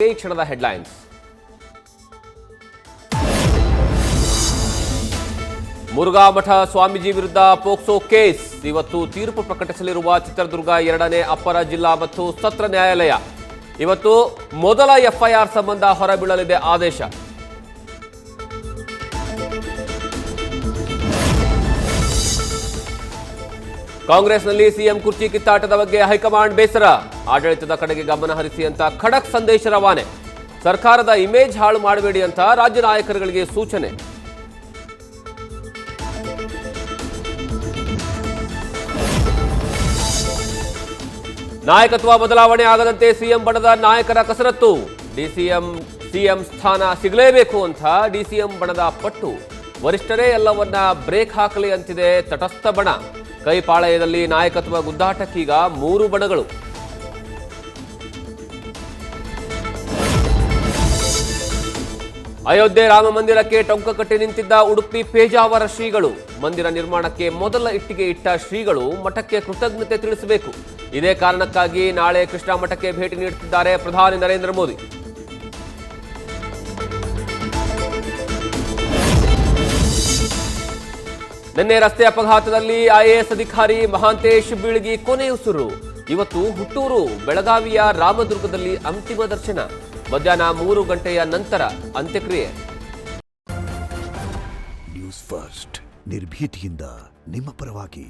ಈ ಕ್ಷಣದ ಹೆಡ್ಲೈನ್ಸ್. ಮುರುಘಾ ಮಠ ಸ್ವಾಮೀಜಿ ವಿರುದ್ಧ ಪೋಕ್ಸೋ ಕೇಸ್. ಇವತ್ತು ತೀರ್ಪು ಪ್ರಕಟಿಸಲಿರುವ ಚಿತ್ರದುರ್ಗ 2ನೇ ಅಪ್ಪರ ಜಿಲ್ಲಾ ಮತ್ತು ಸತ್ರ ನ್ಯಾಯಾಲಯ. ಇವತ್ತು ಮೊದಲ ಎಫ್ಐಆರ್ ಸಂಬಂಧ ಹೊರಬೀಳಲಿದೆ ಆದೇಶ. ಕಾಂಗ್ರೆಸ್ನಲ್ಲಿ ಸಿಎಂ ಕುರ್ಚಿ ಕಿತ್ತಾಟದ ಬಗ್ಗೆ ಹೈಕಮಾಂಡ್ ಬೇಸರ. ಆಡಳಿತದ ಕಡೆಗೆ ಗಮನ ಹರಿಸಿ ಅಂತ ಖಡಕ್ ಸಂದೇಶ ರವಾನೆ. ಸರ್ಕಾರದ ಇಮೇಜ್ ಹಾಳು ಮಾಡಬೇಡಿ ಅಂತ ರಾಜ್ಯ ನಾಯಕರುಗಳಿಗೆ ಸೂಚನೆ. ನಾಯಕತ್ವ ಬದಲಾವಣೆ ಆಗದಂತೆ ಸಿಎಂ ಬಣದ ನಾಯಕರ ಕಸರತ್ತು. ಸಿಎಂ ಸ್ಥಾನ ಸಿಗಲೇಬೇಕು ಅಂತ ಡಿಸಿಎಂ ಬಣದ ಪಟ್ಟು. ವರಿಷ್ಠರೇ ಎಲ್ಲವನ್ನ ಬ್ರೇಕ್ ಹಾಕಲಿ ಅಂತಿದೆ ತಟಸ್ಥ ಬಣ. ಕೈಪಾಳಯದಲ್ಲಿ ನಾಯಕತ್ವ ಗುದ್ದಾಟಕ್ಕೀಗ 3 ಬಣಗಳು. ಅಯೋಧ್ಯೆ ರಾಮ ಮಂದಿರಕ್ಕೆ ಟೊಂಕ ಕಟ್ಟಿ ನಿಂತಿದ್ದ ಉಡುಪಿ ಪೇಜಾವರ ಶ್ರೀಗಳು. ಮಂದಿರ ನಿರ್ಮಾಣಕ್ಕೆ ಮೊದಲ ಇಟ್ಟಿಗೆ ಇಟ್ಟ ಶ್ರೀಗಳು ಮಠಕ್ಕೆ ಕೃತಜ್ಞತೆ ತಿಳಿಸಬೇಕು. ಇದೇ ಕಾರಣಕ್ಕಾಗಿ ನಾಳೆ ಕೃಷ್ಣ ಮಠಕ್ಕೆ ಭೇಟಿ ನೀಡುತ್ತಿದ್ದಾರೆ ಪ್ರಧಾನಿ ನರೇಂದ್ರ ಮೋದಿ. ನಿನ್ನೆ ರಸ್ತೆ ಅಪಘಾತದಲ್ಲಿ ಐಎಎಸ್ ಅಧಿಕಾರಿ ಮಹಾಂತೇಶ್ ಬೀಳಗಿ ಕೊನೆಯುಸಿರು. ಇವತ್ತು ಹುಟ್ಟೂರು ಬೆಳಗಾವಿಯ ರಾಮದುರ್ಗದಲ್ಲಿ ಅಂತಿಮ ದರ್ಶನ. ಮಧ್ಯಾಹ್ನ 3 ಗಂಟೆಯ ನಂತರ ಅಂತ್ಯಕ್ರಿಯೆ. ನ್ಯೂಸ್ ಫಸ್ಟ್ ನಿರ್ಭೀತಿಯಿಂದ ನಿಮ್ಮ ಪರವಾಗಿ.